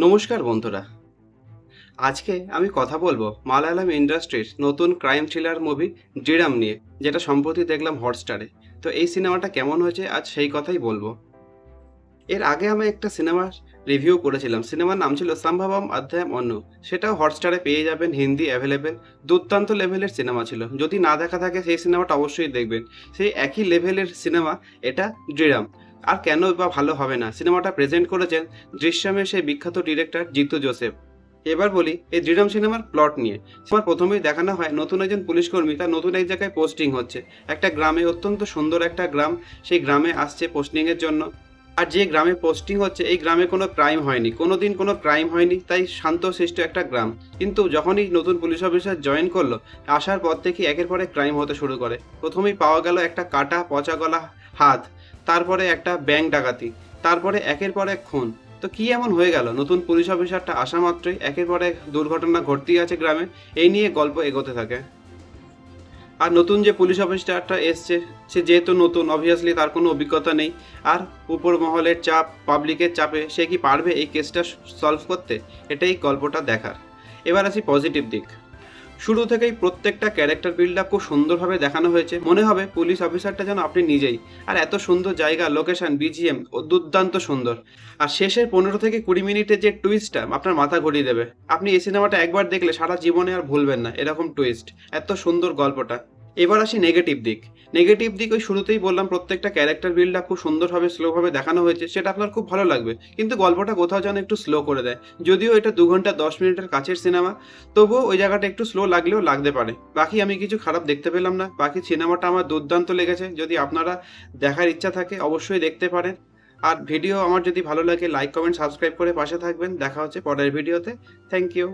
নমস্কার বন্ধুরা, আজকে আমি কথা বলবো মালায়ালাম ইন্ডাস্ট্রির নতুন ক্রাইম থ্রিলার মুভি ডিরাম নিয়ে, যেটা সম্প্রতি দেখলাম হটস্টারে। তো এই সিনেমাটা কেমন হয়েছে আজ সেই কথাই বলবো। এর আগে আমি একটা সিনেমার রিভিউ করেছিলাম, সিনেমার নাম ছিল সম্ভবম অধ্যায়ম অন্য। সেটাও হটস্টারে পেয়ে যাবেন, হিন্দি অ্যাভেলেবেল। দুর্দান্ত লেভেলের সিনেমা ছিল, যদি না দেখা থাকে সেই সিনেমাটা অবশ্যই দেখবেন। সেই একই লেভেলের সিনেমা এটা ডিরাম। আর কেন বা ভালো হবে না, সিনেমাটা প্রেজেন্ট করেছেন দৃশ্যমের সেই বিখ্যাত ডিরেক্টর জিতু জোসেফ। এবার বলি এই দৃঢ়ম সিনেমার প্লট নিয়ে। সিনেমার প্রথমেই দেখানো হয় নতুন একজন পুলিশকর্মী তার নতুন এক জায়গায় পোস্টিং হচ্ছে, একটা গ্রামে, অত্যন্ত সুন্দর একটা গ্রাম। সেই গ্রামে আসছে পোস্টিংয়ের জন্য। আর যে গ্রামে পোস্টিং হচ্ছে এই গ্রামে কোনো ক্রাইম হয়নি, কোনোদিন কোনো ক্রাইম হয়নি, তাই শান্তশিষ্ট একটা গ্রাম। কিন্তু যখনই নতুন পুলিশ অফিসার জয়েন করলো, আসার পর থেকে একের পর এক ক্রাইম হতে শুরু করে। প্রথমেই পাওয়া গেল একটা কাটা পচা গলা হাত, তারপরে একটা ব্যাংক ডাকাতি, তারপরে একের পর এক খুন। তো কি এমন হয়ে গেল নতুন পুলিশ অফিসারটা আসা মাত্রই একের পর এক দুর্ঘটনা ঘটতেই আছে গ্রামে। এই নিয়ে গল্প এগোতে থাকে। আর নতুন যে পুলিশ অফিসারটা এসছে, সে যেহেতু নতুন, অবভিয়াসলি তার কোনো অভিজ্ঞতা নেই। আর উপর মহলের চাপ, পাবলিকের চাপে সে কি পারবে এই কেসটা সলভ করতে, এটাই গল্পটা দেখার। এবার আসি পজিটিভ দিক। শুরু থেকেই প্রত্যেকটা ক্যারেক্টার বিল্ড আপ খুব সুন্দরভাবে দেখানো হয়েছে, মনে হবে পুলিশ অফিসারটা যেন আপনি নিজেই। আর এত সুন্দর জায়গা, লোকেশন, বিজিএম ও দুর্দান্ত সুন্দর। আর শেষের 15 থেকে 20 মিনিটের যে টুইস্টটা আপনার মাথা ঘুরিয়ে দেবে। আপনি এই সিনেমাটা একবার দেখলে সারা জীবনে আর ভুলবেন না এরকম টুইস্ট, এত সুন্দর গল্পটা। এবার আসি নেগেটিভ দিক। নেগেটিভ দিক ওই শুরুতেই বললাম, প্রত্যেকটা ক্যারেক্টার বিল্ড আপ খুব সুন্দরভাবে স্লোভাবে দেখানো হয়েছে, সেটা আপনার খুব ভালো লাগবে। কিন্তু গল্পটা কোথাও যেন একটু স্লো করে দেয়। যদিও এটা 2 ঘন্টা 10 মিনিটের কাছের সিনেমা, তবুও ওই জায়গাটা একটু স্লো লাগলেও লাগতে পারে। বাকি আমি কিছু খারাপ দেখতে পেলাম না, বাকি সিনেমাটা আমার দুর্দান্ত লেগেছে। যদি আপনারা দেখার ইচ্ছা থাকে অবশ্যই দেখতে পারেন। আর ভিডিও আমার যদি ভালো লাগে লাইক কমেন্ট সাবস্ক্রাইব করে পাশে থাকবেন। দেখা হচ্ছে পরের ভিডিওতে। Thank you.